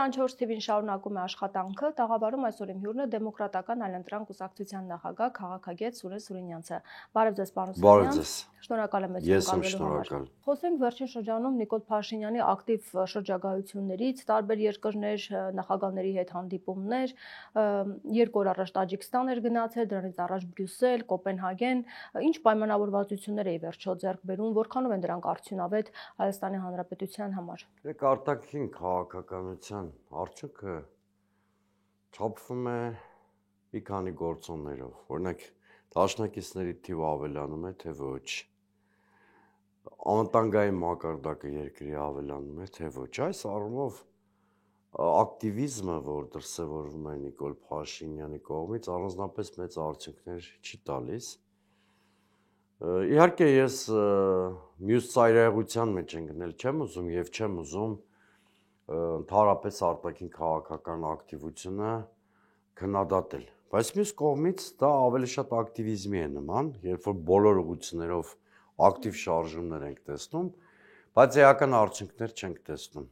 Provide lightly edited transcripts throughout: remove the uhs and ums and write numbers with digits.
24 թիվին շարունակում է աշխատանքը, տաղավարում այսօր իմ հյուրն է Դեմոկրատական այլընտրանք կուսակցության նախագահ քաղաքագետ Սուրեն Սուրենյանցը։ Բարև ձեզ, պարոն Սուրենյան։ Շնորհակալ եմ մեզ կալվելու համար։ Խոսենք վերջին շրջանում Նիկոլ Փաշինյանի ակտիվ շրջագայություններից, տարբեր երկրներ նախագահների հետ հանդիպումներ, 2 օր առաջ Տաջիկստան էր գնացել, դրանից առաջ Բրյուսել, Կոպենհագեն, ինչ պայմանավորվածություններ է ի վերջո ձեռք բերում, որքանով են դրանք արդյունավետ Հայաստանի Հանրապետության համար։ Արտաքին քաղաքականության արդյունքը չափվում է մի քանի գործոններով, օրինակ դաշնակիցների թիվը ավելանում է, թե ոչ, անվտանգային մակարդակը երկրի ավելանում է, թե ոչ, այս առումով ակտիվիզմը, որ դրսևորվում է Նիկոլ Փաշինյանի կողմից, առանձնապես մեծ արդյունքներ չի տալիս։ Իհարկե ես մյուս ծայրահեղության մեջ ընկնել չեմ ուզում եւ չեմ ուզում ընդհանրապես արտաքին քաղաքական ակտիվությունը քննադատել, բայց մյուս կողմից դա ավելի շատ ակտիվիզմի է նման, երբ որ բոլոր ուղղություններով ակտիվ շարժումներ ենք տեսնում, բայց էական արդյունքներ չենք տեսնում։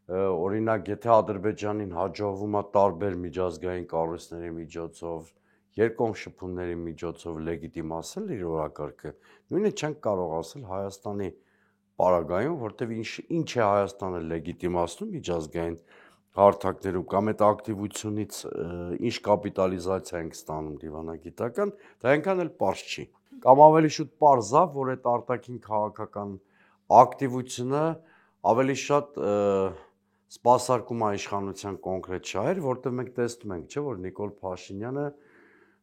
Օրինակ, եթե Ադրբեջանին հաջողվում է տարբեր միջազգային կառույցների միջոցով, երկկողմ շփումների միջոցով լեգիտիմացնել իր օրակարգը, նույնը չենք կարող ասել Հայաստանի պարագայում, որտեղ ինչ է Հայաստանը լեգիտիմացնում միջազգային հարթակներում կամ այդ ակտիվությունից ինչ կապիտալիզացիա ենք ստանում դիվանագիտական, դա այնքան էլ պարզ չի։ Կամ ավելի շուտ պարզ է, որ այդ արտաքին քաղաքական ակտիվությունը ավելի շատ սպասարկում է իշխանության կոնկրետ շահեր, որտեղ մենք տեսնում ենք, չէ՞, որ Նիկոլ Փաշինյանը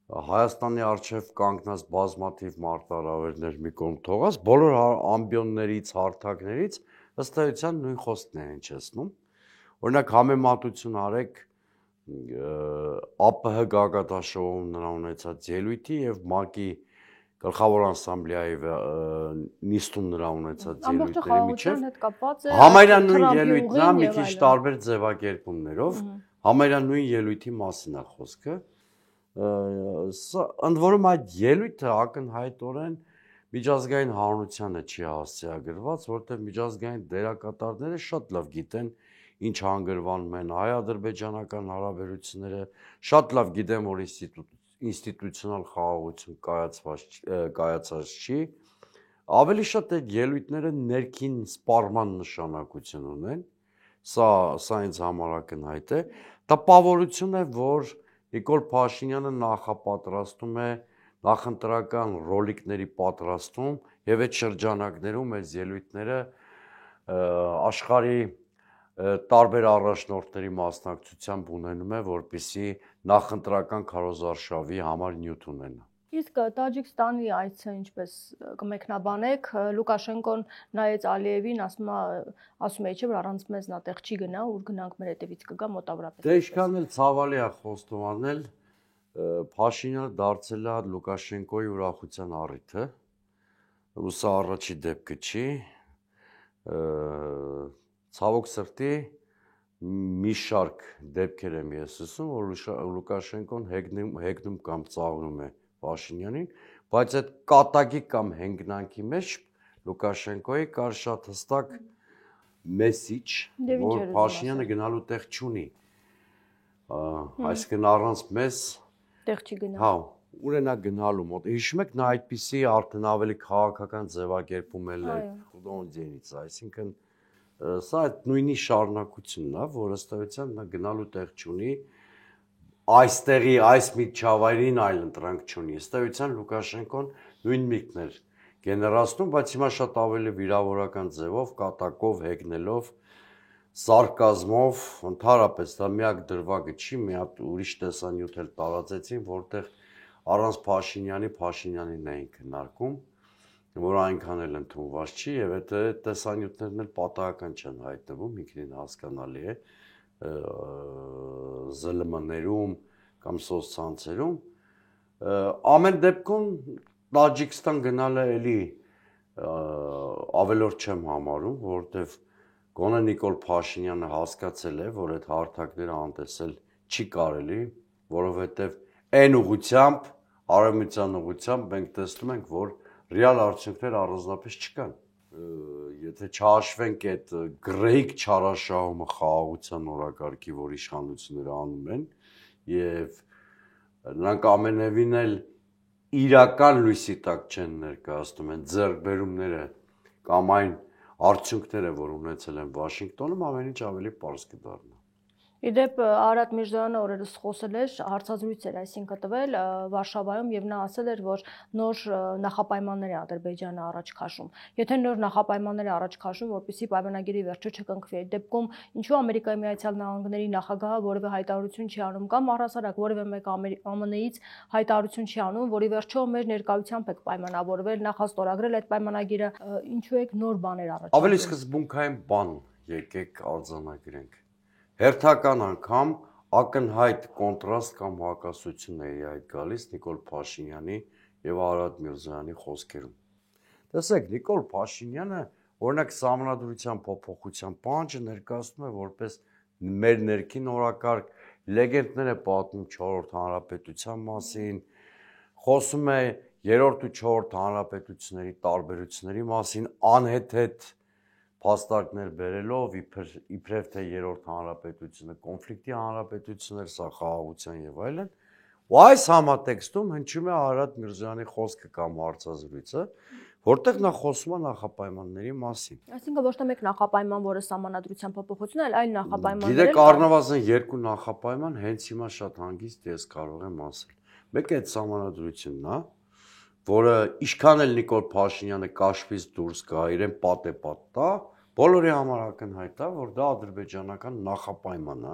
Հայաստանի առջև կանգնած բազմաթիվ մարտահրավերներ մի կողմ թողած, բոլոր ամբիոններից, հարթակներից ըստ էության նույն խոսքն է հնչեցնում։ Օրինակ համեմատություն արեք ԱՊՀ գագաթնաժողովում նրա ունեցած ելույթի եւ ՄԱԿ-ի Գլխավոր ասամբլեայի նիստում նրա ունեցած ելույթների միջև համարյա նույն ելույթն է, մի քիչ տարբեր ձևակերպումներով, համարյա նույն ելույթի մասին է խոսքը։ Ընդ որում այդ ելույթը ակնհայտորեն միջազգային հանրությանը չի հասցեագրված, որտեղ միջազգային դերակատարները շատ լավ գիտեն ինչ հանգրվանում են հայ-ադրբեջանական հարաբերությունները, շատ լավ գիտեն, որ ինստիտուցիոնալ խաղաղություն կայացած չի, ավելի շատ այդ ելույթները ներքին սպառման նշանակություն ունեն, սա ինձ համար ակնհայտ է, տպավորություն է, որ Նիկոլ Փաշինյանը նախապատրաստում է նախընտրական ռոլիկների պատրաստում եւ այդ շրջանակներում այս ելույթները աշխարհի տարբեր առաջնորդների մասնակցությամբ ունենում է, որպեսզի նախընտրական քարոզարշավի համար նյութ ունենա։ Իսկ Տաջիկստանի այցը ինչպես կմեկնաբանեք, Լուկաշենկոն նայեց Ալիևին, ասում է, չէ՞ որ առանց մեզ նա տեղ չի գնա, ուր գնանք մեր հետևից կգա մոտավորապես։ Դե ինչքան էլ ցավալի է խոստովանել, Փաշինյանը դարձել է Լուկաշենկոյի ուրախության առիթը, ու սա առաջի դեպքը չի, ցավոք սրտի մի շարք դեպքեր եմ ես ասում, որ Լուկաշենկոն հեգնում կամ ծաղրում է Փաշինյանին, բայց այդ կատակի կամ հեգնանքի մեջ Լուկաշենկոյի կար շատ հստակ մեսիջ, որ Փաշինյանը գնալու տեղ չունի, այսինքն առանց մեզ տեղ չի գնա։ Հա, ուր են գնալու մոտ։ Հիշում եք նա այդպիսի արդեն ավելի քաղաքական ձևակերպում էլ է Խուդոնձյանից, այսինքն սա այդ նույնի շարունակությունն է, որ ըստ էության նա գնալու տեղ չունի, այստեղի այս միջավայրին այլ ընտրանք չունի։ Ըստ էության Լուկաշենկոն նույն միտքն էր գեներացնում, բայց հիմա շատ ավելի վիրավորական ձևով, կատակով, հեգնելով, սարկազմով, ընդհանրապես դա միակ դրվագը չի, մի հատ ուրիշ տեսանյութ էլ տարածեցին, որտեղ առանց Փաշինյանին էին քննարկում, որ այնքան էլ ընդունված չի եւ այդ տեսանյութներն էլ պատահական չեն հայտնվում, ինքնին հասկանալի է ԶԼՄ-ներում կամ սոցցանցերում։ Ամեն դեպքում Տաջիկստան գնալը էլի ավելորդ չեմ համարում, որովհետեւ գոնե Նիկոլ Փաշինյանը հասկացել է, որ այդ հարթակները անտեսել չի կարելի, որովհետեւ այն ուղղությամբ, արևմտյան ուղղությամբ մենք տեսնում ենք, որ ռեալ արդյունքներ առանձնապես չկան։ եթե չհաշվենք այդ գրեյք չարաշահումը խաղաղության օրակարգի, որ իշխանությունները անում են, եւ նրանք ամենևին էլ իրական լույսի տակ չեն ներկայացնում են ձեռքբերումները կամ այն արդյունքները, որ ունեցել են Վաշինգտոնում, ամեն ինչ ավելի պարզ կդառնա։ Իդեպ Արադ Միրզոյանը օրերս խոսել էր, հարցազրույց էր այսինքն տվել Վարշավայում եւ նա ասել էր, որ նոր նախապայմաններ է Ադրբեջանը առաջ քաշում։ Եթե նոր նախապայմաններ է առաջ քաշում, որպեսզի պայմանագիրի վերջը չկնքվի, այդ դեպքում ինչու Ամերիկայի Միացյալ Նահանգների նախագահը որևէ հայտարարություն չի անում կամ առհասարակ որևէ մեկ ԱՄՆ-ից հայտարարություն չի անում, որի վերջո մեր ներկայությամբ եք պայմանավորվել, նախաստորագրել այդ պայմանագիրը, ինչու եք նոր բաներ առաջ։ Ավելի սկզբունքային բան եկեք արձանագրենք։ Հերթական անգամ ակնհայտ կոնտրաստ կամ հակասություն է այդ գալիս Նիկոլ Փաշինյանի եւ Արադ Միրզոյանի խոսքերում։ Տեսեք, Նիկոլ Փաշինյանը օրինակ Սահմանադրության փոփոխության պահանջը ներկայացնում է որպես մեր ներքին օրակարգ, լեգենդներ է պատմում 4-րդ հանրապետության մասին, խոսում է 3-րդ ու 4-րդ հանրապետությունների տարբերությունների մասին, անհեթեթ փաստարկներ բերելով իբրև թե 3-րդ հանրապետությունը կոնֆլիկտի հանրապետություն էր, սա խաղաղության եւ այլն, ու այս համատեքստում հնչում է Արադ Միրզոյանի խոսքը կամ հարցազրույցը, որտեղ նա խոսում է նախապայմանների մասին։ Այսինքն ոչ թե մեկ նախապայման, որը Սահմանադրության փոփոխությունն է, այլ նախապայմաններ։ Գիտեք, առնվազն 2 նախապայման հենց հիմա շատ հանգիստ ես կարող եմ ասել։ Մեկը այդ Սահմանադրությունն է, որը ինչքան էլ Նիկոլ Փաշինյանը կաշվից դուրս գա, իրեն պատեպատ տա, բոլորի համար ակնհայտ է, որ դա ադրբեջանական նախապայման է,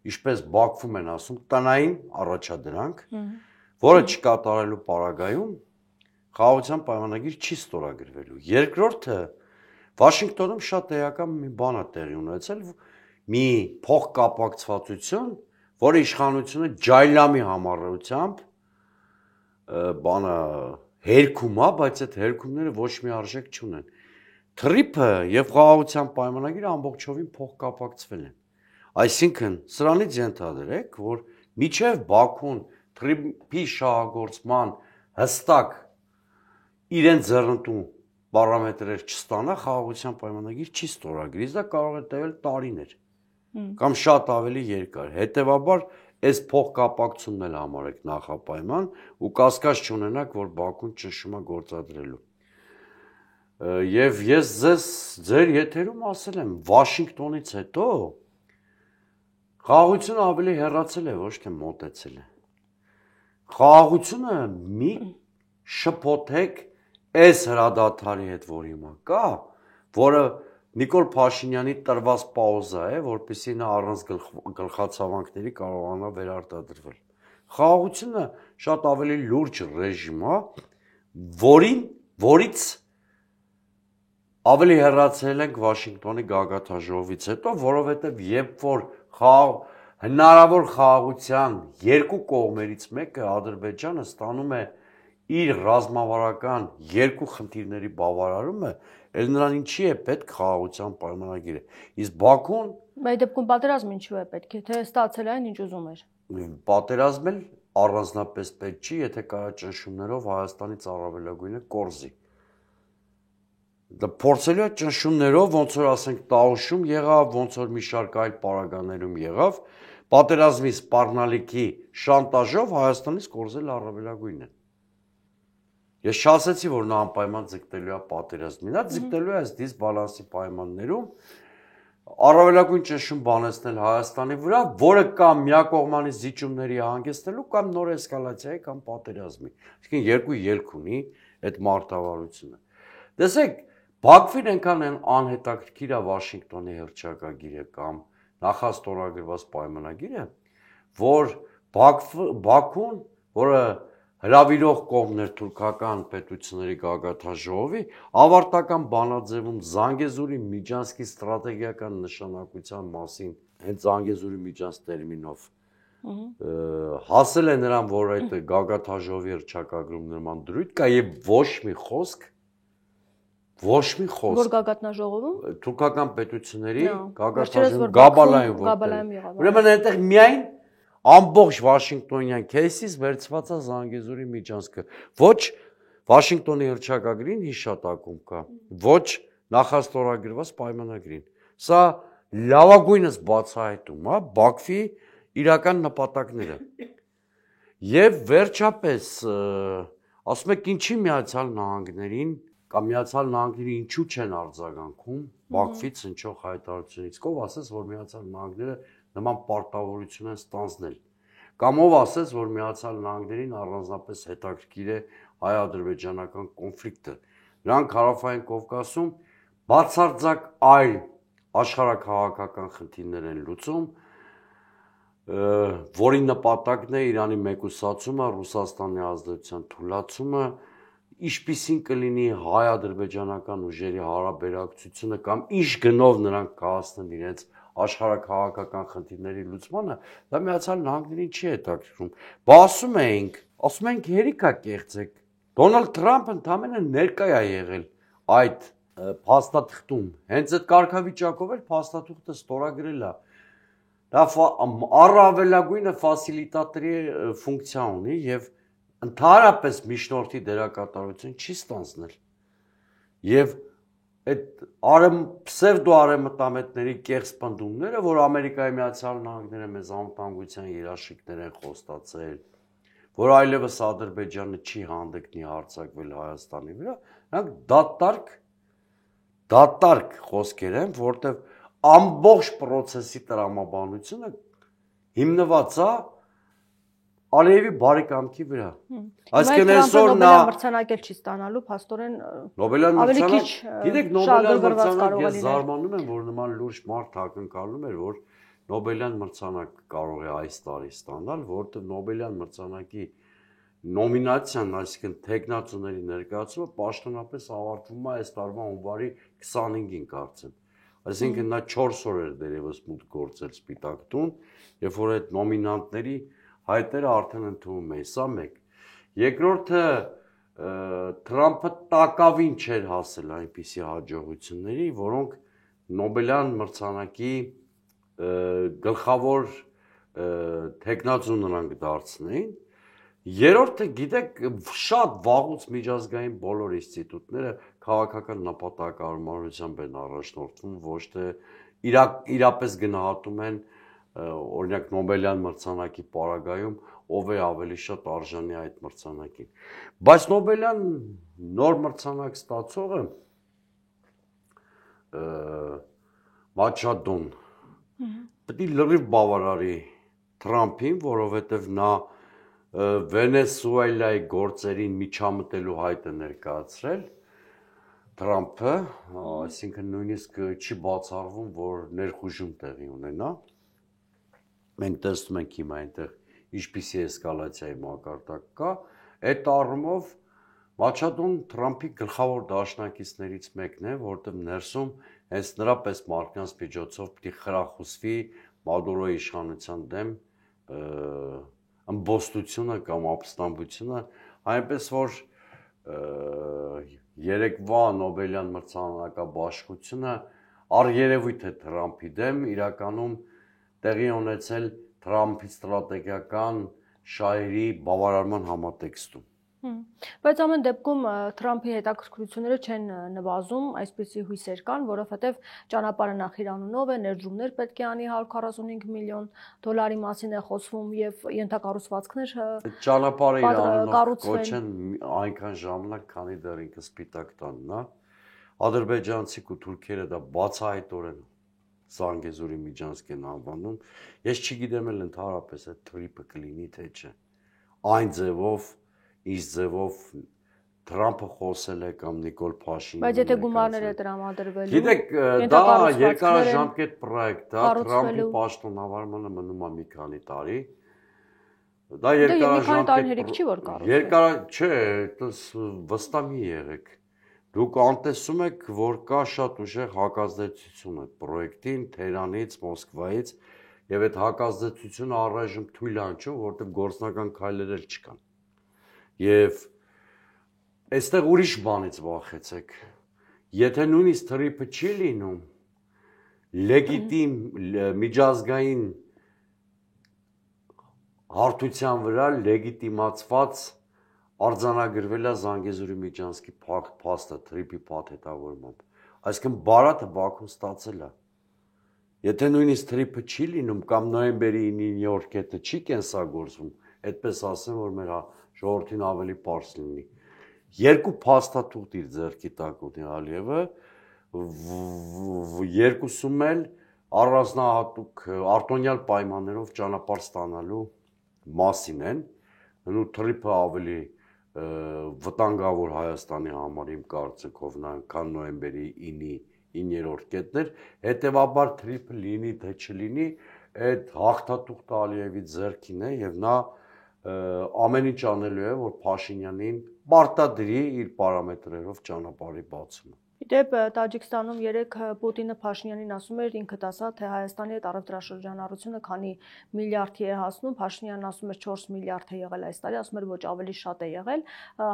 ինչպես Բաքվում են ասում, տնային առաջադրանք, որը չկատարելու պարագայում խաղաղության պայմանագիր չի ստորագրվելու։ Երկրորդը Վաշինգտոնում շատ էական մի բան է տեղի ունեցել, մի փոխկապակցվածություն, որը իշխանությունը ջայլամի համառությամբ բանը հերքում է, բայց այդ հերքումները ոչ մի արժեք չունեն։ Թրիփը եւ խաղաղության պայմանագիրը ամբողջովին փոխկապակցվել են։ Այսինքն, սրանից ենթադրեք, որ միջև Բաքուն թրիփի շահագործման հստակ իրեն ձեռնտու պարամետրեր չստանա, խաղաղության պայմանագիր չի ստորագրի, դա կարող է տևել տարիներ կամ շատ ավելի երկար։ Հետևաբար այս փոխկապակցությունն էլ համարեք նախապայման ու կասկած չունենաք, որ Բաքուն ճնշում է գործադրելու։ Եվ ես ձեր եթերում ասել եմ, Վաշինգտոնից հետո խաղաղությունը ավելի հեռացել է, ոչ թե մոտեցել է։ Խաղաղությունը մի շփոթեք այս հրադադարի հետ, որ հիմա կա, որը Նիկոլ Փաշինյանի տրված պաուզա է, որպեսզի նա առանց գլխացավանքների կարողանա վերարտադրվել։ Խաղաղությունը շատ ավելի լուրջ ռեժիմ է, որից ավելի հեռացել ենք Վաշինգտոնի գագաթաժողովից հետո, որովհետև երբ որ հնարավոր խաղաղության երկու կողմերից մեկը Ադրբեջանը ստանում է իր ռազմավարական երկու խնդիրների բավարարումը, էլ նրան ինչի է պետք խաղաղության պայմանագիրը։ Իսկ Բաքուն այդ դեպքում պատերազմ ինչու է պետք, եթե ստացել այն ինչ ուզում էր։ Պատերազմել առանձնապես պետք չի, եթե կարա ճնշումներով Հայաստանից առավելագույնը կորզի։ Դա փորձելու է ճնշումներով, ոնց որ ասենք Տաուշում եղավ, ոնց որ մի շարք այլ պարագաներում եղավ, պատերազմի սպառնալիքի շանտաժով Հայաստանից կորզել առավելագույնը։ Ես չասեցի, որ նա անպայման ձգտելու է պատերազմին, նա ձգտելու է այս դիսբալանսի պայմաններում առավելագույն ճնշում բանեցնել Հայաստանի վրա, որը կամ միակողմանի զիջումների հանգեցնելու կամ նոր էսկալացիայի կամ պատերազմի։ Այսինքն երկու ելք ունի այդ մարտավարությունը։ Տեսեք, Բաքվին այնքան անհետաքրքիր է Վաշինգտոնի հռչակագիրը կամ նախաստորագրված պայմանագիրը, որ Բաքուն, որը հրավիրող կողմն էր թուրքական պետությունների գագաթաժողովի, ավարտական բանաձևում Զանգեզուրի Միջանցքի ստրատեգիական նշանակության մասին, հենց Զանգեզուրի Միջանց տերմինով հասել է նրան, որ այդ գագաթաժողովի հռչակագրում նման դրույթ կա եւ ոչ մի խոսք որ գագաթնաժողովում թուրքական պետությունների գագաթաժողովում Գաբալայում եղավ։ Ուրեմն այնտեղ միայն ամբողջ Վաշինգտոնյան քեյսից վերցված է Զանգեզուրի Միջանցքը։ Ոչ Վաշինգտոնի հռչակագրին հիշատակում կա, ոչ նախաստորագրված պայմանագրին։ Սա լավագույնս բացահայտում է Բաքվի իրական նպատակները։ Եվ վերջապես, ասում եք ինչի Միացյալ Նահանգներին կամ Միացյալ Նահանգները ինչու չեն արձագանքում Բաքվից հնչող հայտարարությունից, ով ասես, որ Միացյալ Նահանգները նման պարտավորություն են ստանձնել, կամ ով ասես, որ Միացյալ Նահանգներին առանձնապես հետաքրքիր է հայ-ադրբեջանական կոնֆլիկտը։ Նրանք Հարավային Կովկասում բացարձակ այլ աշխարհաքաղաքական խնդիրներ են լուծում, որի նպատակն է Իրանի մեկուսացումը, Ռուսաստանի ազդեցության թուլացումը, ինչպիսին կլինի հայ-ադրբեջանական ուժերի հարաբերակցությունը կամ ինչ գնով նրանք կհասնեն իրենց աշխարհաքաղաքական խնդիրների լուծմանը, դա Միացյալ Նահանգներին չի հետաքրքրում։ Բա ասում ենք հերիքա կեղծեք։ Դոնալդ Թրամփը ընդամենը ներկա է եղել այդ փաստաթղթում, հենց այդ կարգավիճակով էլ փաստաթուղթը ստորագրել է։ Դա առավելագույնը ֆասիլիտատորի ֆունկցիա ունի եւ ընդհանրապես միջնորդի դերակատարություն չի ստանձնել։ Եվ այդ պսևդո արևմտամետների կեղծ պնդումները, որ Ամերիկայի Միացյալ Նահանգները մեզ անվտանգության երաշխիքներ են խոստացել, որ այլևս Ադրբեջանը չի հանդգնի հարձակվել Հայաստանի վրա, նրանք դատարկ խոսքեր են, որտեղ ամբողջ process-ի տրամաբանությունը հիմնված է Ալիևի բարեկամքի վրա։ Այսինքն այսօր նա մրցանակել չի ստանալու, փաստորեն Նոբելյան մրցանակ, գիտեք, Նոբելյան մրցանակ ես զարմանում եմ, որ նման լուրջ մարդ ակնկալում էր, որ Նոբելյան մրցանակ կարող է այս տարի ստանալ, որտեղ Նոբելյան մրցանակի նոմինացիան, այսինքն թեկնածուների ներկայացումը պաշտոնապես ավարտվում է այս տարվա հունվարի 25-ին կարծեմ։ Այսինքն նա 4 օր էր դերևս մուտք գործել Սպիտակ տուն, երբ որ այդ նոմինանտների հայտերը արդեն ընդունում էին, սա մեկ։ Երկրորդը Թրամփը տակավին չէր հասել այնպիսի հաջողությունների, որոնք Նոբելյան մրցանակի գլխավոր թեկնածու նրանք դարձնեին։ Երրորդը, գիտեք, շատ վաղուց միջազգային բոլոր ինստիտուտները քաղաքական նպատակարարությամբ են առաջնորդվում, ոչ թե իրապես գնահատում են, օրինակ Նոբելյան մրցանակի պարագայում ով է ավելի շատ արժանի այդ մրցանակին։ Բայց Նոբելյան նոր մրցանակ ստացողը Մաչադոն պետք է լրիվ բավարարի Թրամփին, որովհետև նա Վենեսուելայի գործերին միջամտելու հայտ է ներկայացրել Թրամփը, այսինքն նույնիսկ չի բացառվում, որ ներխուժում տեղի ունենա։ Մենք տեսնում ենք հիմա այնտեղ ինչպիսի էսկալացիայի մակարդակ կա, այդ առումով Մաչադոն Թրամփի գլխավոր դաշնակիցներից մեկն է, որտեղ ներսում հենց նրա պես մարդկանց միջոցով պիտի խրախուսվի Մադուրոյի իշխանության դեմ ըմբոստությունը կամ ապստամբությունը, այնպես որ երեկվա Նոբելյան մրցանակաբաշխությունը առերևույթ է Թրամփի դեմ, իրականում տեղի ունեցել Թրամփի ստրատեգիական շահերի բավարարման համատեքստում։ Բայց ամեն դեպքում Թրամփի հետաքրքրությունները չեն նվազում, այսպիսի հույսեր կան, որովհետև ճանապարհը նախ իր անունով է, ներդրումներ պետք է անի 145 միլիոն դոլարի մասին է խոսվում եւ ենթակառուցվածքներ ճանապարհը իր անունով կոչեն այնքան ժամանակ, քանի դեռ ինքը Սպիտակ տանն է։ Ադրբեջանցիք ու թուրքերը դա բացահայտորեն Զանգեզուրի Միջանցք են անվանում։ Ես չգիտեմ էլ ընդհանրապես այդ թրիպը կլինի թե չէ։ Այն ձևով ինչ ձևով Թրամփը խոսել է կամ Նիկոլ Փաշինյանը։ Բայց եթե գումարները տրամադրվելու։ Գիտեք, դա երկարաժամկետ պրոյեկտ է, Թրամփի պաշտոնավարմանը մնում է մի քանի տարի։ Դա երկարաժամկետ չի որ կառուցվել։ Չէ, վստահ մի եղեք։ Դուք անտեսում եք, որ կա շատ ուժեղ հակազդեցություն այդ պրոյեկտին Թեհրանից, Մոսկվայից, եւ այդ հակազդեցությունը առայժմ թույլ է անջում, որտեղ գործնական քայլեր էլ չկան։ Եվ այստեղ ուրիշ բանից վախեցեք։ Եթե նույնիսկ թրիպը չի լինում, լեգիտիմ միջազգային հարթության վրա լեգիտիմացված արձանագրվել է Զանգեզուրի Միջանցքի փաստը թրիպի փաթեթավորմամբ։ Այսինքն Բարաթը Բաքվում ստացել է։ Եթե նույնիսկ թրիպը չի լինում կամ նոյեմբերի 9-ի Նյու Յորքի չի կենսագործվում, այդպես ասեմ, որ մեր ժողովրդին ավելի պարզ լինի։ Երկու փաստաթուղթ իր ձեռքի տակ ունի Ալիևը, երկուսում էլ առանձնահատուկ արտոնյալ պայմաններով ճանապարհ ստանալու մասին են, ու թրիպը ավելի վտանգավոր Հայաստանի համար իմ կարծիքով քան նոյեմբերի 9-ի 9-րդ կետներ, հետևաբար թրիպը լինի թե չլինի, այդ հաղթաթուղթը Ալիևի ձեռքին է եւ նա ամեն ինչ անելու է, որ Փաշինյանին պարտադրի իր պարամետրերով ճանապարհի բացումը։ Իդեպ Տաջիկստանում երեք Պուտինը Փաշինյանին ասում էր, ինքդ ասա, թե Հայաստանի հետ առևտրաշրջանառությունը քանի միլիարդի է հասնում, Փաշինյանն ասում էր 4 միլիարդ է եղել այս տարի, ասում էր ոչ ավելի շատ է եղել,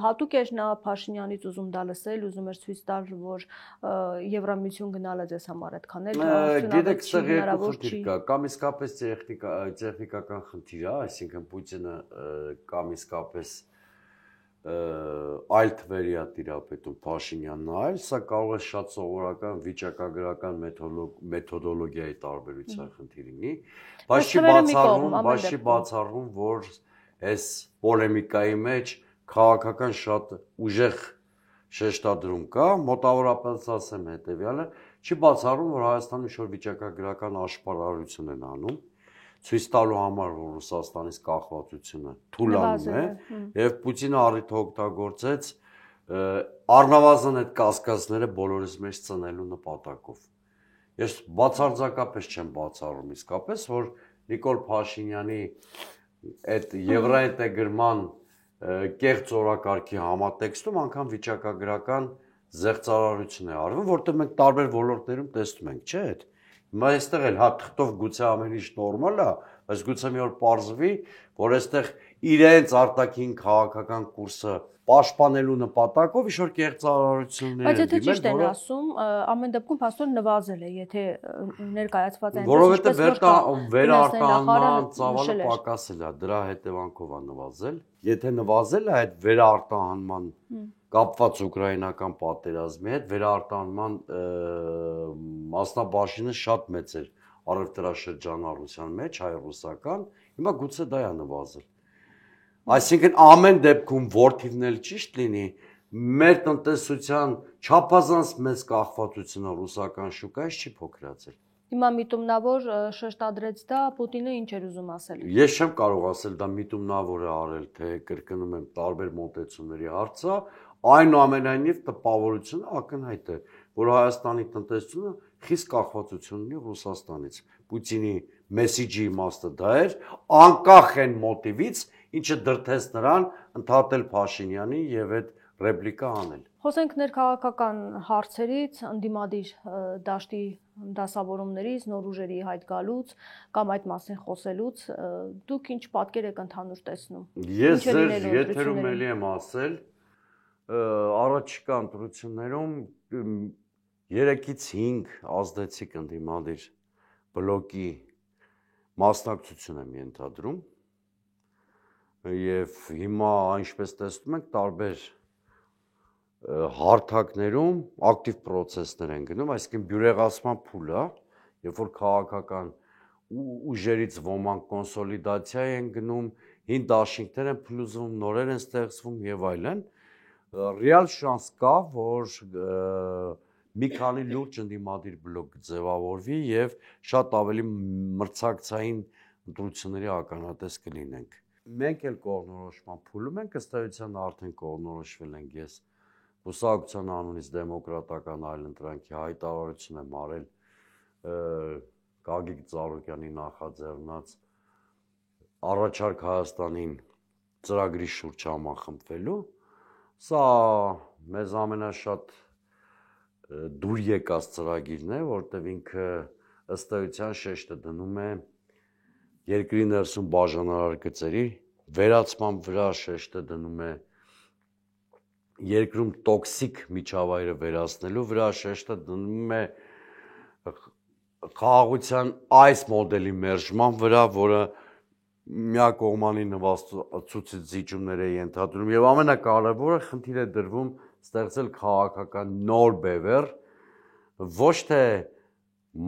հատուկ էր նա Փաշինյանից ուզում դա լսել, ուզում էր ցույց տալ, որ Եվրամիություն գնալը ձեզ համար այդքան էլ գիտեք, սա հնարավոր չի, կամ իսկապես տեխնիկական խնդիր է, այսինքն Պուտինը կամ իսկապես այլ թվերի է տիրապետում Փաշինյանն այլ, սա կարող է շատ սովորական վիճակագրական մեթոդոլոգիայի տարբերության խնդիր լինի, բայց չի բացառվում, որ այս պոլեմիկայի մեջ քաղաքական շատ ուժեղ շեշտադրում կա, մոտավորապես ասեմ հետևյալը, չի բացառվում, որ Հայաստանում ինչ-որ վիճակագրական աշպարարություն են անում, ցույց տալու համար, որ Ռուսաստանից կախվածությունը թուլանում է, եւ Պուտինը առիթը օգտագործեց առնվազն այդ կասկածները բոլորիս մեջ ծնելու նպատակով։ Ես բացարձակապես չեմ բացառում իսկապես, որ Նիկոլ Փաշինյանի այդ եվրոինտեգրման կեղծ օրակարգի համատեքստում անգամ վիճակագրական զեղծարարություն է արվում, որտեղ մենք տարբեր ոլորտներում տեսնում ենք, չէ՞ այդ։ Հիմա այստեղ էլ հա թղթով գուցե ամեն ինչ նորմալ է, բայց գուցե մի օր պարզվի, որ այստեղ իրենց արտաքին քաղաքական կուրսը պաշտպանելու նպատակով ինչ-որ կեղծարարություններ են դիմել, բայց եթե ճիշտ են ասում, ամեն դեպքում փաստորեն նվազել է, եթե ներկայացված այն որովհետև վերարտահանման ծավալը պակասել է, դրա հետևանքով է նվազել։ Եթե նվազել է այդ վերարտահանման կապված ուկրաինական պատերազմի հետ, վերարտահանման մասնաբաժինը շատ մեծ էր առևտրաշրջանառության մեջ, հայ-ռուսական, հիմա գուցե դա է նվազել։ Այսինքն ամեն դեպքում որթիվն էլ ճիշտ լինի, մեր տնտեսության չափազանց մեծ կախվածությունը ռուսական շուկայից չի փոքրացել։ Հիմա միտումնավոր շեշտադրեց դա, Պուտինը ինչ էր ուզում ասել։ Ես չեմ կարող ասել դա միտումնավոր է արել, թե կրկնում եմ տարբեր մոտեցումների հարցը, այնուամենայնիվ տպավորությունը ակնհայտ է, որ Հայաստանի տնտեսությունը խիստ կախվածություն ունի Ռուսաստանից։ Պուտինի մեսիջի իմաստը դա էր, անկախ այն մոտիվից, ինչը դրդեց նրան ընդհատել Փաշինյանին եւ այդ ռեպլիկա անել։ Խոսենք ներքաղաքական հարցերից, ընդդիմադիր դաշտի դասավորումներից, նոր ուժերի հայտ գալուց կամ այդ մասին խոսելուց, դուք ինչ պատկեր եք ընդհանուր տեսնում։ Ես ձեր եթերում էլի եմ ասել, առաջիկա ընտրություններում 3-ից 5 ազդեցիկ ընդդիմադիր բլոկի մասնակցություն եմ ենթադրում եւ հիմա ինչպես տեսնում եք տարբեր հարթակներում ակտիվ պրոցեսներ են գնում, այսինքն բյուրեղացման փուլը, երբ որ քաղաքական ուժերից ոմանք կոնսոլիդացիա են գնում, հին դաշինքներ են փլուզվում, նորեր են ստեղծվում եւ այլն, ռեալ շանս կա, որ մի քանի լուրջ ընդդիմադիր բլոկ ձևավորվի եւ շատ ավելի մրցակցային ընտրությունների ականատես կլինենք։ Մենք էլ կողմնորոշման փուլում ենք, ըստ էության արդեն կողմնորոշվել ենք, ես Հուսահատության անունից դեմոկրատական այլընտրանքի հայտարարություն եմ արել Գագիկ Ծառուկյանի նախաձեռնած առաջարկ Հայաստանին ծրագրի շուրջ համախմբվելու, սա մեզ ամենաշատ դուր եկած ծրագիրն է, որտեղ ինքը ըստ էության շեշտը դնում է երկրի ներսում բաժանարար գծերի վերացման վրա, շեշտը դնում է երկրում տոքսիկ միջավայրը վերացնելու վրա, շեշտը դնում է խաղաղության այս մոդելի մերժման վրա, որը միակողմանի նվաստացուցիչ զիջումներ է ենթադրում եւ ամենակարևորը խնդիր է դրվում ստեղծել քաղաքական նոր բևեռ, ոչ թե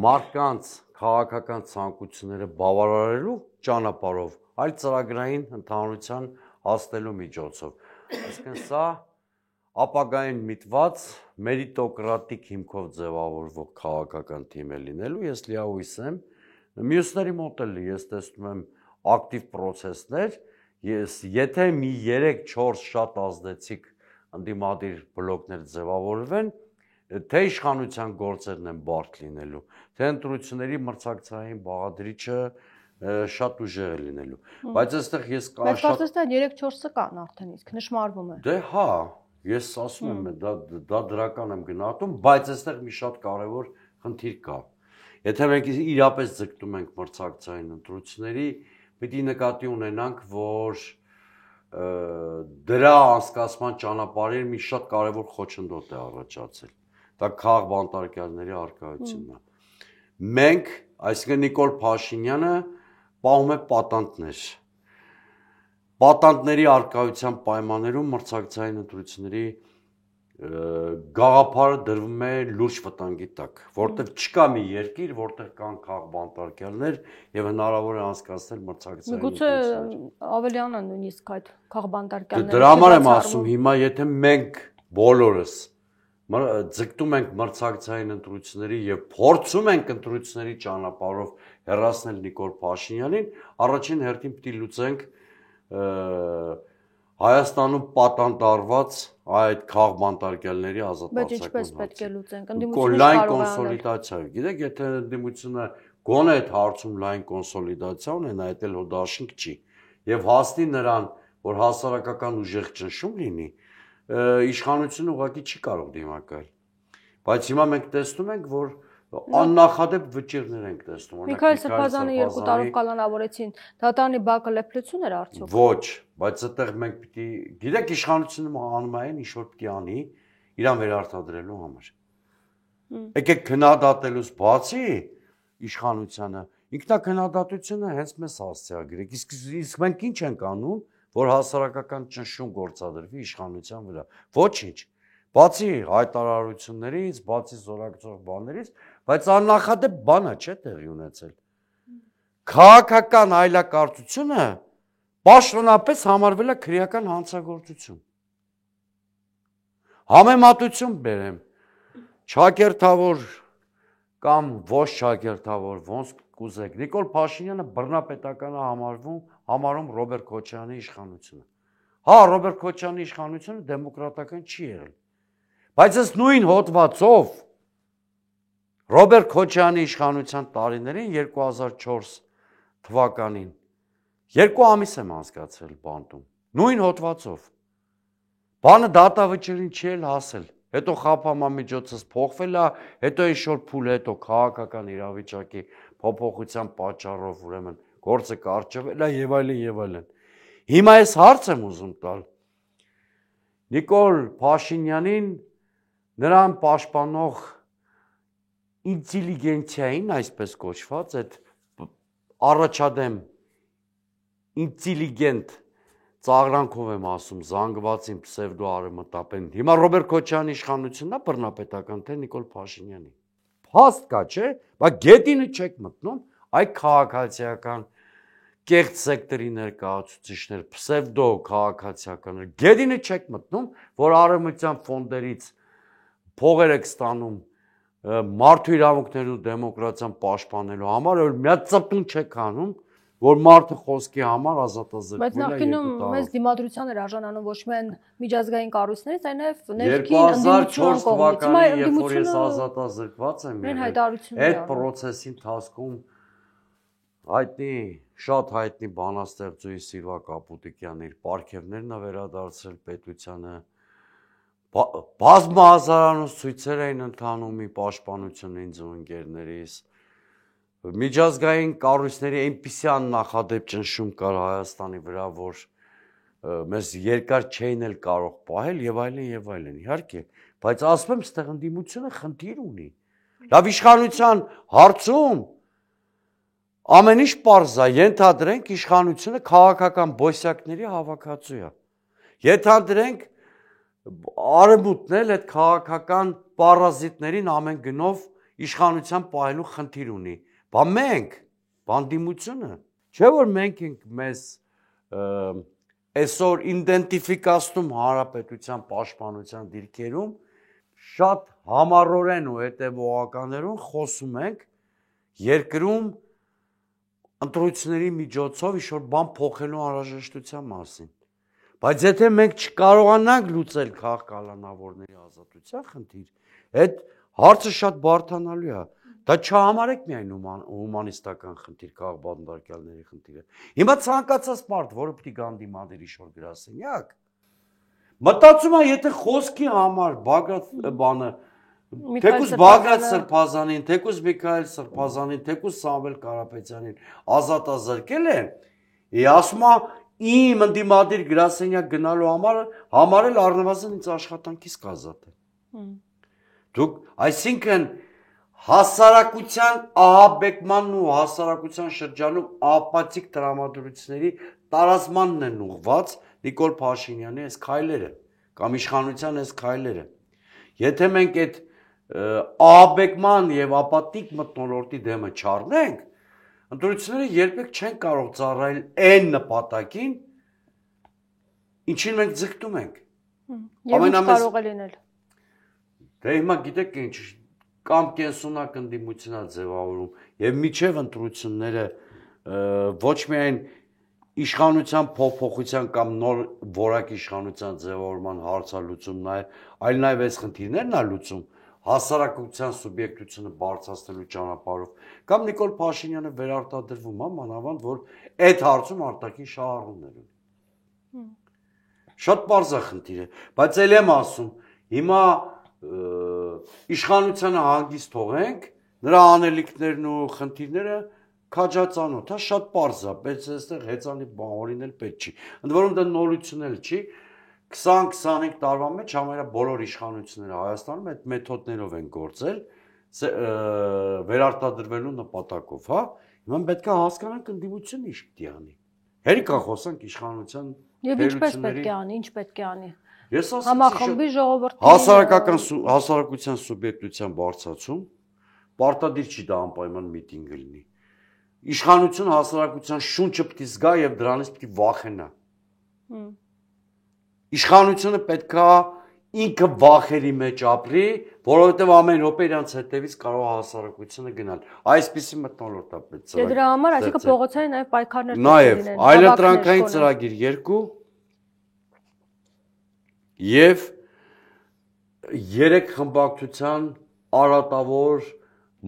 մարդկանց քաղաքական ցանկությունները բավարարելու ճանապարհով, այլ ծրագրային ընդհանրության հասնելու միջոցով։ Այսինքն սա ապագային միտված մերիտոկրատիկ հիմքով ձևավորվող քաղաքական թիմ է լինելու, ես լիահույս եմ, մյուսների մոտ էլ ես տեսնում եմ ակտիվ պրոցեսներ, եթե մի 3-4 շատ ազդեցիկ ընդդիմադիր բլոկներ ձևավորվեն, թե իշխանության գործերն են բարդ լինելու, թե ընտրությունների մրցակցային բաղադրիչը շատ ուժեղ է լինելու, բայց այստեղ ես Բայց կարծես թե 3-4-ը կան արդեն իսկ նշмарվում է։ Դե հա, ես ասում եմ, դա դրական եմ գնահատում, բայց այստեղ մի շատ կարևոր խնդիր կա։ Եթե մենք իրապես ձգտում ենք մրցակցային ընտրությունների, պիտի նկատի ունենանք, որ դրա անցկացման ճանապարհին մի շատ կարևոր խոչընդոտ է առաջացել։ Դա քաղբանտարկյալների առկայությունն է։ Մենք, այսինքն Նիկոլ Փաշինյանը պահում է պատանտներ։ Պատանտների առկայության պայմաններում մրցակցային ընտրությունների գաղափարը դրվում է լուրջ վտանգի տակ, որտեղ չկա մի երկիր, որտեղ կան քաղբանտարկյալներ եւ հնարավոր է անցկացնել մրցակցային ընտրություններ։ Միգուցե Ավելյանն է նույնիսկ այդ քաղբանտարկյալները։ Դրա համար եմ ասում, հիմա եթե մենք բոլորս ձգտում ենք մրցակցային ընտրությունների եւ փորձում ենք ընտրությունների ճանապարհով հեռացնել Նիկոլ Փաշինյանին, առաջին հերթին պիտի լուծենք Հայաստանում պատանտարված այդ քաղբանտարկյալների ազատացական Բայց ինչպես պետք է լուծենք, ընդդիմությունը լայն կոնսոլիդացիա։ Գիտեք, եթե ընդդիմությունը գոնե այդ հարցում լայն կոնսոլիդացիա ունենա, այդ էլ հոդաշինք չի, եւ հասնի նրան, որ հասարակական ուժեղ ճնշում լինի, իշխանությունը ուղղակի չի կարող դիմակայել։ Բայց հիմա մենք տեսնում ենք, որ աննախադեպ վճիռներ ենք տեսնում։ Միքայել Սրբազանը 2 տարով կալանավորեցին, դատարանի բակը լեփլեցուն էր արդյոք։ Ոչ, բայց այդտեղ մենք պիտի, գիտեք, իշխանությունը անում այն, ինչ որ պիտի անի, իրան վերարտադրելու համար։ Եկեք քննադատելուց բացի իշխանությանը, ինքնակննադատությունը հենց մեզ հասցեագրեք։ Իսկ մենք ինչ ենք անում, որ հասարակական ճնշում գործադրվի իշխանության վրա։ Ոչինչ։ Բացի հայտարարություններից, բացի զորակցող բաներից, բայց աննախադեպ բանը չէ տեղի ունեցել։ Քաղաքական այլակարծությունը պաշտոնապես համարվել է քրեական հանցագործություն։ Համեմատություն բերեմ, ճակերտավոր կամ ոչ ճակերտավոր, ոնց կուզեք, Նիկոլ Փաշինյանը բռնապետական է համարում Ռոբերտ Քոչարյանի իշխանությունը։ Հա, Ռոբերտ Քոչարյանի իշխանությունը դեմոկրատական չի եղել։ Բայց այս նույն հոդվածով Ռոբերտ Քոչարյանի իշխանության տարիներին 2004 թվականին 2 ամիս եմ անցկացրել բանտում, նույն հոդվածով։ Բանը դատավճիռին չի էլ հասել, հետո խափամամիջոցս փոխվել է, հետո ինչ-որ փուլ, հետո քաղաքական իրավիճակի փոփոխության պատճառով ուրեմն գործը կարճվել է եւ այլն եւ այլն։ Հիմա այս հարց եմ ուզում տալ Նիկոլ Փաշինյանին, նրան պաշտպանող ինտելիգենցիային, այսպես կոչված, այդ առաջադեմ ինտելիգենտ ծաղրանքով եմ ասում, զանգվածին պսևդո արմատապեն։ Հիմա Ռոբերտ Քոչարյանի իշխանությունն է բռնապետական, թե Նիկոլ Փաշինյանի։ Փաստ կա, չէ՞, բայց գետինը չեք մտնում, այդ քաղաքացիական կեղծ սեկտորի ներկայացուցիչներ, պսևդո քաղաքացիականներ, գետինը չեք մտնում, որ արևմտյան ֆոնդերից փողեր եք ստանում մարդու իրավունքներն ու դեմոկրատիան պաշտպանելու համար, որ մի հատ ծպտուն չեք անում, որ մարդը խոսքի համար ազատազրկվել է։ Բայց նախկինում մեծ դիմադրության էր արժանանում ոչ միայն միջազգային կառույցներից, այլև ներքին ընդդիմության կողմից։ 2004 թվականին, երբ որ ես ազատազրկված եմ եղել, այդ պրոցեսի ընթացքում շատ հայտնի բանաստեղծուհի Սիլվա Կապուտիկյանը իր պարգևներն է վերադարձրել պետությանը, բազմահազարանոց ցույցեր էին ընթանում ի պաշտպանություն ինձ ու ընկերներիս, միջազգային կառույցների այնպիսի աննախադեպ ճնշում կար Հայաստանի վրա, որ մեզ երկար չէին էլ կարող պահել եւ այլն եւ այլն, իհարկե, բայց ասում եմ, ստեղ ընդդիմությունը խնդիր ունի։ Լավ, իշխանության հարցում Ամեն ինչ պարզ է, ենթադրենք իշխանությունը քաղաքական բոսյակների հավաքածու է։ Ենթադրենք արևմուտքն էլ այդ քաղաքական պարազիտներին ամեն գնով իշխանության պահելու խնդիր ունի։ Բա մենք, բանդիմությունը, չէ որ մենք ենք մեզ այսօր իդենտիֆիկացնում հանրապետության պաշտպանության դիրքերում, շատ համառորեն ու հետևողականորեն խոսում ենք երկրում ընտրությունների միջոցով ինչ-որ բան փոխելու անհրաժեշտության մասին։ Բայց եթե մենք չկարողանանք լուծել քաղաքականավորների ազատության խնդիր, այդ հարցը շատ բարդանալու է։ Դա չհամարեք միայն հումանիստական խնդիր, քաղաքաբանտարկյալների խնդիրը։ Հիմա ցանկացած մարդ, որը պիտի գան դիմադիր ինչ-որ գրասենյակ, մտածում է, եթե խոսքի համար թեկուզ Բագրատ Սրբազանին, թեկուզ Միքայել Սրբազանին, թեկուզ Սամվել Կարապետյանին ազատազրկել են, ասում է իմ ընդդիմադիր գրասենյակ գնալու համարել առնվազն ինձ աշխատանքից կազատել։ Դուք, այսինքն հասարակության ահաբեկմանն ու հասարակության շրջանում ապացիկ տրամադրությունների տարածմանն են ուղղված Նիկոլ Փաշինյանի այս քայլերը կամ իշխանության այս քայլերը։ Եթե մենք այդ ահաբեկման եւ ապատիկ մթնոլորտի դեմը չառնենք, ընտրությունները երբեք չեն կարող ծառայել այն նպատակին, ինչին մենք ձգտում ենք։ Եվ ինչ կարող է լինել։ Դե հիմա գիտեք ինչ, կամ կենսունակ ընդդիմություն է ձևավորում եւ միջև ընտրությունները ոչ միայն իշխանության փոփոխության կամ նոր որակ իշխանության ձևավորման հարցալուծումն է, այլ նաեւ այս խնդիրներն է լուծում հասարակության սուբյեկտությունը բարձրացնելու ճանապարհով կամ Նիկոլ Փաշինյանը վերարտադրվում է մանավանդ որ այդ հարցում արտաքին շահառուներ ունի։ Շատ պարզ է խնդիրը, բայց ել եմ ասում, հիմա իշխանությանը հանգիստ թողենք, նրա անելիքներն ու խնդիրները քաջածանոթ, հա շատ պարզ է, բայց այստեղ հեծանի բանորին էլ պետք չի։ Ընդ որում դա նորություն էլ չի, 20-25 տարվա մեջ համարյա բոլոր իշխանությունները Հայաստանում այդ մեթոդներով են գործել վերարտադրվելու նպատակով, հա։ Հիմա պետք է հասկանանք ընդդիմությունը ինչ պիտի անի։ Հերիք է խոսանք իշխանության Եվ ինչպես պետք է անի, ինչ պետք է անի։ Ես ասացի Համախմբի ժողովրդի հասարակության սուբյեկտության բարձրացում, պարտադիր չի դա անպայման միտինգ լինի։ Իշխանություն հասարակության շունչը պիտի զգա եւ դրանից պիտի վախենա։ Իշխանությունը պետք է ինքը վախերի մեջ ապրի, որովհետեւ ամեն րոպե իրանց հետևից կարող է հասարակությունը գնալ։ Այսպիսի մթնոլորտ է պետք ծրագիր։ Դրա համար այսինքն փողոցային նաեւ պայքարներ պետք լինեն։ Նաեւ այլընտրանքային ծրագիր 2 եւ 3 խմբակցության արատավոր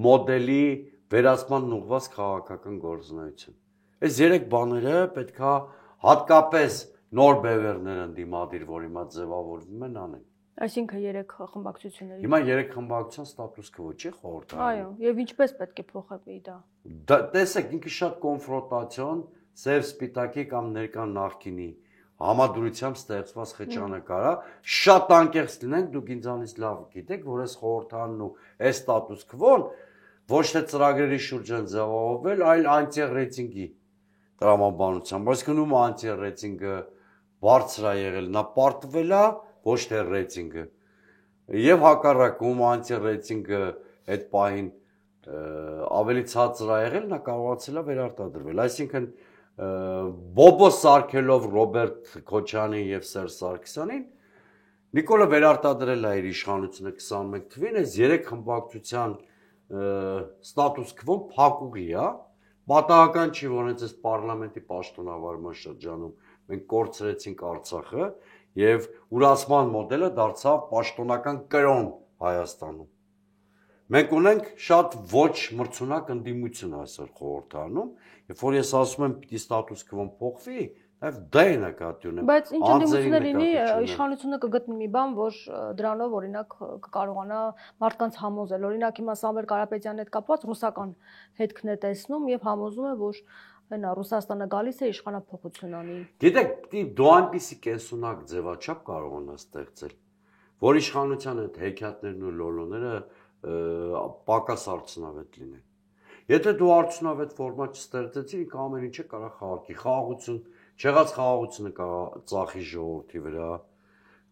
մոդելի վերացման ուղղված քաղաքական գործունեություն։ Այս 3 բաները պետքա հատկապես նոր բևեռներ ընդդիմադիր, որ հիմա ձևավորվում են անեն։ Այսինքն 3 խմբակցությունների։ Հիմա 3 խմբակցության ստատուս քվո չի խորհրդային։ Այո, եւ ինչպես պետք է փոխվի դա։ Տեսեք, ինքը շատ կոնֆրոնտացիոն, սև սպիտակի կամ ներկա նախկինի համադրությամբ ստեղծված խճանկար է, շատ անկեղծ լինենք, դուք ինձանից լավ գիտեք, որ այս խորհրդանն ու այս ստատուս քվոն ոչ թե ծրագրերի շուրջ են ձևավորվել, այլ անտիռեյտինգի տրամաբանությամբ, այսինքն ում անտիռեյտինգը բարձր է եղել, նա պարտվել է, ոչ թե ռեյտինգը։ Եվ հակառակը ում անտիռեյտինգը այդ պահին ավելի ցածր է եղել, նա կարողացել է վերարտադրվել, այսինքն Բոբո Սարգելով Ռոբերտ Քոչյանին եւ Սերժ Սարգսյանին Նիկոլը վերարտադրել է իր իշխանությունը 21 թվին, այս 3 խմբակցության ստատուս քվոն փակուղի է, պատահական չի, որ հենց այս պարլամենտի պաշտոնավարման շրջանում մենք կորցրեցինք Արցախը եւ ուրացման մոդելը դարձավ պաշտոնական կրոն Հայաստանում։ Մենք ունենք շատ ոչ մրցունակ ընդդիմություն այսօր խորհրդանում, երբ որ ես ասում եմ պիտի ստատուս քվոն փոխվի, այլ դա է նկատի ունեմ։ Բայց ինչ ընդդիմություն լինի, իշխանությունը կգտնի մի բան, որ դրանով օրինակ կկարողանա մարդկանց համոզել։ Օրինակ հիմա Սամվել Կարապետյանի հետ կապված ռուսական հետքն է տեսնում եւ համոզում է, որ այնա Ռուսաստանը գալիս է իշխանափոխություն անի։ Գիտեք, դու այնպիսի կենսունակ ձևաչափ կարողանաս ստեղծել, որ իշխանության այդ հեքիաթներն ու լոլոները պակաս արդյունավետ լինեն։ Եթե դու արդյունավետ ֆորմատ չստեղծեցիր, ինքը ամեն ինչը կարող խաղարկի, խաղաղություն, չեղած խաղաղությունը կարող ծախի ժողովրդի վրա,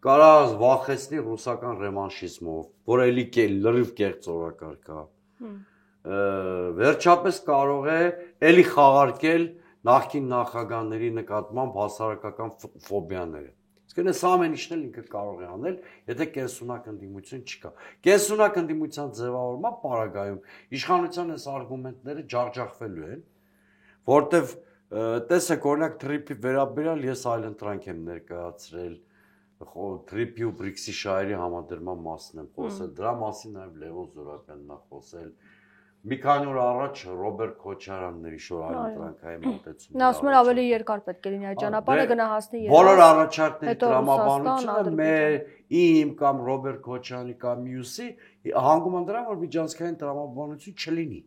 կարող վախեցնի ռուսական ռևանշիզմով, որ էլի լրիվ կեղծ օրակարգ է։ Վերջապես կարող է էլի խաղարկել նախկին նախագահների նկատմամբ հասարակական ֆոբիաները։ Իսկ այս ամեն ինչն էլ ինքը կարող է անել, եթե կենսունակ ընդդիմություն չկա։ Կենսունակ ընդդիմության ձևավորման պարագայում իշխանության այս արգումենտները ջախջախվելու են, որտեվ տեսեք, օրինակ Թրիփի վերաբերյալ ես այլընտրանք եմ ներկայացրել, Թրիփի ու Բրիքսի շահերի համադրման մասին եմ խոսել, դրա մասին նաև Լևոն Զուրաբյանն է խոսել։ Մի քանի օր առաջ Ռոբերտ Քոչարյանն իր այլընտրանքային մոտեցումն նա ասում էր ավելի երկար պետք է լինի այդ ճանապարհը գնահատի բոլոր առաջարկների տրամաբանությունը իմ կամ Ռոբերտ Քոչարյանի կամ մյուսի հանգում են դրան, որ միջազգային տրամաբանություն չլինի։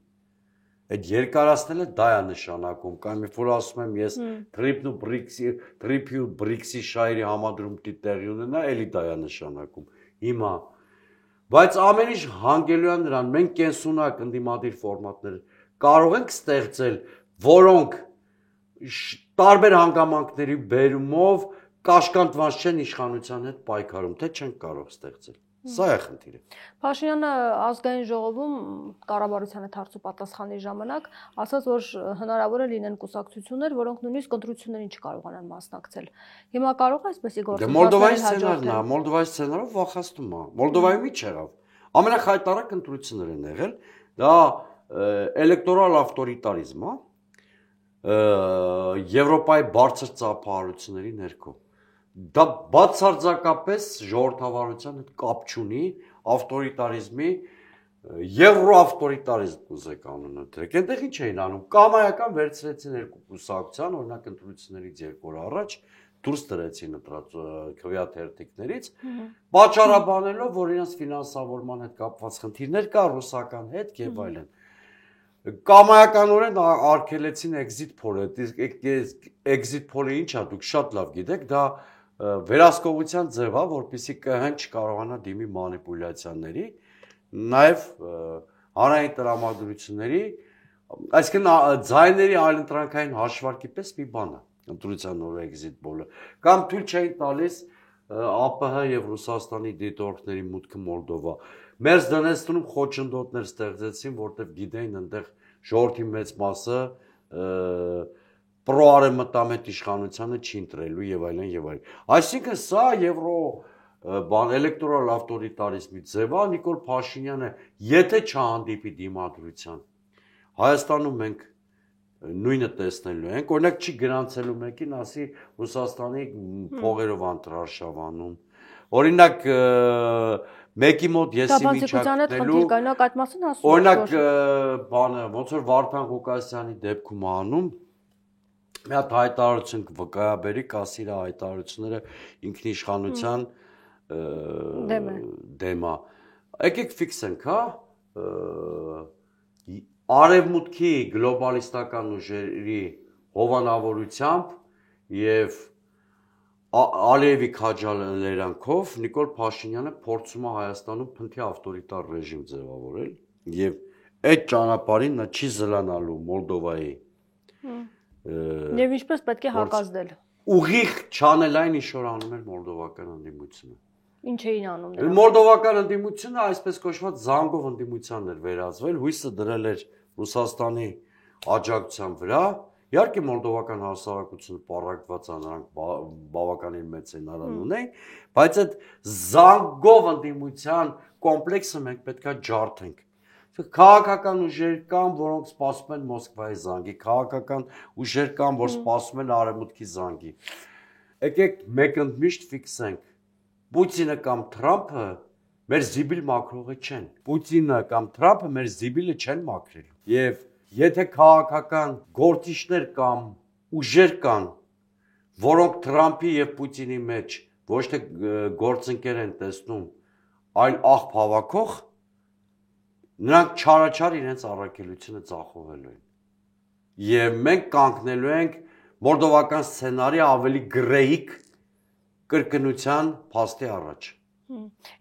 Այդ երկարացնելը դա է նշանակում, կամ երբ որ ասում եմ ես Թրիփի ու Բրիքսի շահերի համադրում տեղի ունենա, էլի դա է նշանակում։ Հիմա բայց ամեն ինչ հանգելու է նրան, մենք կենսունակ ընդդիմադիր ֆորմատներ կարող ենք ստեղծել, որոնք տարբեր հանգամանքների բերումով կաշկանդված չեն իշխանության հետ պայքարում, թե չեն կարող ստեղծել։ Սա է խնդիրը։ Փաշինյանը ազգային ժողովում կառավարության հետ հարցու պատասխանի ժամանակ ասաց, որ հնարավոր է լինեն կուսակցություններ, որոնք նույնիսկ ընտրություններին չկարողանան մասնակցել։ Հիմա կարող է այսպեսի գործընթացներ հաջորդել։ Մոլդովայի սցենարով վախեցնում է։ Մոլդովայում ի՞նչ եղավ։ Ամենախայտարակ ընտրություններ են եղել, դա էլեկտորալ ավտորիտարիզմ է, Եվրոպայի բարձր ծափահարությունների ներքո։ Դա բացարձակապես ժողովրդավարության հետ կապ չունի, ավտորիտարիզմի, եվրոավտորիտարիզմ կուզեք անունը դրեք։ Այնտեղ ինչ էին անում։ Կամայական վերցրեցին երկու կուսակցության, օրինակ ընտրություններից 2 օր առաջ դուրս դրեցին քվեաթերթիկներից, պատճառաբանելով, որ իրենց ֆինանսավորման հետ կապված խնդիրներ կա ռուսական հետ եւ այլն։ Կամայականորեն արգելեցին exit poll-ը, exit poll-ը ինչ է, դուք շատ լավ գիտեք, դա վերահսկողության ձև է, որպեսզի ԿՀ-ն չկարողանա դիմի մանիպուլյացիաների, նաև հանրային տրամադրությունների, այսինքն ձայների այլընտրանքային հաշվարկի պես մի բան է, ընտրության օրը exit poll-ը, կամ թույլ չէին տալիս ԱՊՀ եւ Ռուսաստանի դիտորդների մուտքը Մոլդովա։ Մեր դնեստնում խոչընդոտներ ստեղծեցին, որտեղ գիտեին այնտեղ ժողովրդի մեծ մասը պրոարևմտամետ իշխանությանը չի ընտրելու եւ այլն եւ այլն։ Այսինքն սա էլեկտորալ ավտորիտարիզմի ձև է, Նիկոլ Փաշինյանը եթե չհանդիպի դիմադրության, Հայաստանում մենք նույնը տեսնելու ենք, օրինակ չի գրանցելու մեկին, ասի Ռուսաստանի փողերով անտրարշավանում։ Օրինակ մեկի մոտ ես իմիջակնելու օրինակ բանը ոնց որ Վարդան Ղուկասյանի դեպքում անում մի հատ հայտարարություն վկայաբերի կասի իր հայտարարությունները ինքնիշխանության դեմ է։ Եկեք ֆիքսենք, հա, արևմուտքի գլոբալիստական ուժերի հովանավորությամբ եւ Ալիևի քաջալերանքով Նիկոլ Փաշինյանը փորձում է Հայաստանում փնթի ավտորիտար ռեժիմ ձևավորել եւ այդ ճանապարհին նա չի զլանալու Մոլդովայի Եվ ինչպես պետք է հակազդել։ Ուղիղ չանելային ինչ-որ անում էր մոլդովական ընդդիմությունը։ Ինչ էին անում նրանք։ Մոլդովական ընդդիմությունը այսպես կոչված զանգով ընդդիմությանն էր վերածվել, հույսը դրել էր Ռուսաստանի աջակցության վրա։ Իհարկե մոլդովական հասարակությունը պառակտված է, նրանք բավականին մեծ հնարան ունեն, բայց այդ զանգով ընդդիմության կոմպլեքսը մենք պետքա ջարդենք։ Քաղաքական ուժեր կան, որոնք սպասում են Մոսկվայի զանգի, քաղաքական ուժեր կան, որ սպասում են արևմուտքի զանգի։ Եկեք մեկընդմիշտ ֆիքսենք։ Պուտինը կամ Թրամփը մեր զիբիլ մաքրողը չեն։ Պուտինը կամ Թրամփը մեր զիբիլը չեն մաքրելու։ Եվ եթե քաղաքական գործիչներ կամ ուժեր կան, որոնք Թրամփի եւ Պուտինի մեջ ոչ թե գործընկեր են տեսնում, այլ աղբ հավաքող, նրանք չարաչար իրենց առաքելությունը ծախողելու են։ Եվ մենք կանգնելու ենք մոլդովական սցենարի ավելի գրեհիկ կրկնության փաստի առաջ։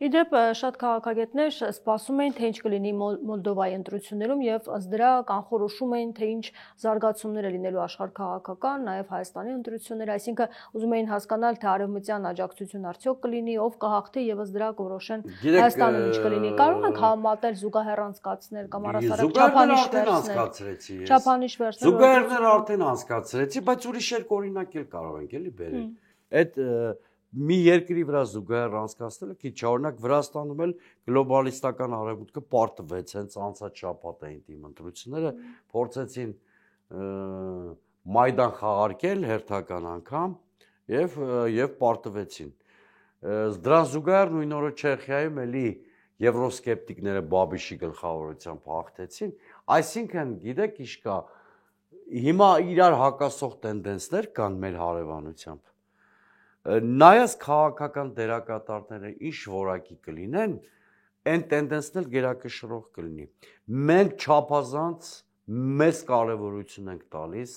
Իդեպ շատ քաղաքագետներ սպասում էին, թե ինչ կլինի Մոլդովայի ընտրություններում եւ ըստ դրա կանխորոշում էին, թե ինչ զարգացումներ է լինելու աշխարհքաղաքական, նաեւ Հայաստանի ընտրությունները, այսինքն ուզում էին հասկանալ, թե արևմտյան աջակցություն արդյոք կլինի, ով կհաղթի եւ ըստ դրա կորոշեն Հայաստանում ինչ կլինի։ Կարող ենք համատել զուգահեռ անցկացներ կամ առասարակ չափանիշ վերցնել։ Զուգահեռներ արդեն անցկացրեցի, բայց ուրիշ երկու օրինակ էլ կարող ենք էլի բերել։ Այդ մի երկրի վրա զուգահեռ անցկացնելը քիչ օրինակ Վրաստանում էլ գլոբալիստական արևմուտքը պարտվեց հենց անցած շաբաթային թիմ ընտրությունները փորձեցին Մայդան խաղարկել հերթական անգամ եւ պարտվեցին։ Դրան զուգահեռ նույն օրը Չեխիայում էլի եվրոսկեպտիկները Բաբիշի գլխավորությամբ հաղթեցին, այսինքն գիտեք ինչ կա, հիմա իրար հակասող տենդենսներ կան մեր հարևանությամբ։ Նայած քաղաքական դերակատարները ինչ որակի կլինեն, այն տենդենսն էլ գերակշռող կլինի։ Մենք չափազանց մեծ կարևորություն ենք տալիս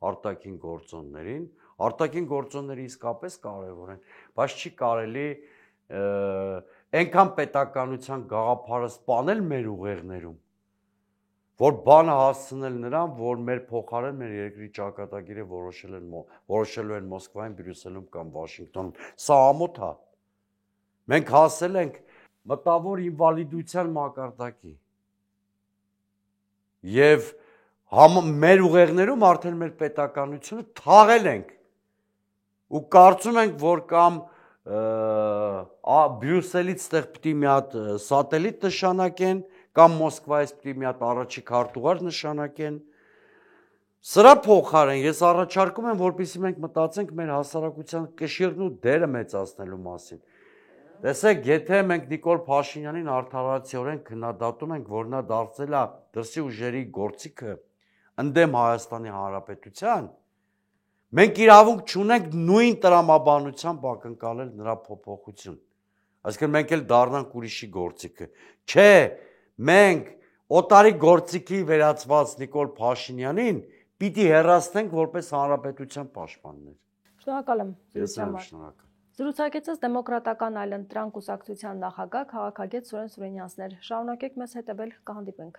արտաքին գործոններին, արտաքին գործոնները իսկապես կարևոր են, բայց չի կարելի այնքան պետականության գաղափարը սպանել մեր ուղեղներում, որ բանը հասցնել նրան, որ մեր փոխարեն մեր երկրի ճակատագիրը որոշելու են Մոսկվայում, Բրյուսելում կամ Վաշինգտոնում։ Սա ամոթ է։ Մենք հասել ենք մտավոր ինվալիդության մակարդակի։ Եվ մեր ուղեղներում արդեն մեր պետականությունը թաղել ենք։ Ու կարծում ենք, որ կամ Բրյուսելից ստեղ պիտի մի հատ սատելիտ նշանակեն, կամ Մոսկվայից պիտի մի հատ առաջի քարտուղար նշանակեն։ Սրա փոխարեն ես առաջարկում եմ, որպեսզի մենք մտածենք մեր հասարակության կշիռն ու դերը մեծացնելու մասին։ Տեսեք, եթե մենք Նիկոլ Փաշինյանին արդարացիորեն քննադատում ենք, որ նա դարձել է դրսի ուժերի գործիքը ընդդեմ Հայաստանի Հանրապետության, մենք իրավունք չունենք նույն տրամաբանությամբ ակնկալել նրա փոփոխություն։ Այսինքն մենք էլ դառնանք ուրիշի գործիքը։ Չէ, մենք օտարի գործիքի վերածված Նիկոլ Փաշինյանին պիտի հեռացնենք որպես հանրապետության պաշտպաններ։ Շնորհակալ եմ։ Ես եմ շնորհակալ։ Զրուցակիցս դեմոկրատական այլընտրանք կուսակցության նախագահ քաղաքագետ Սուրեն Սուրենյանցն էր։ Շարունակեք մեզ հետևել, կհանդիպենք։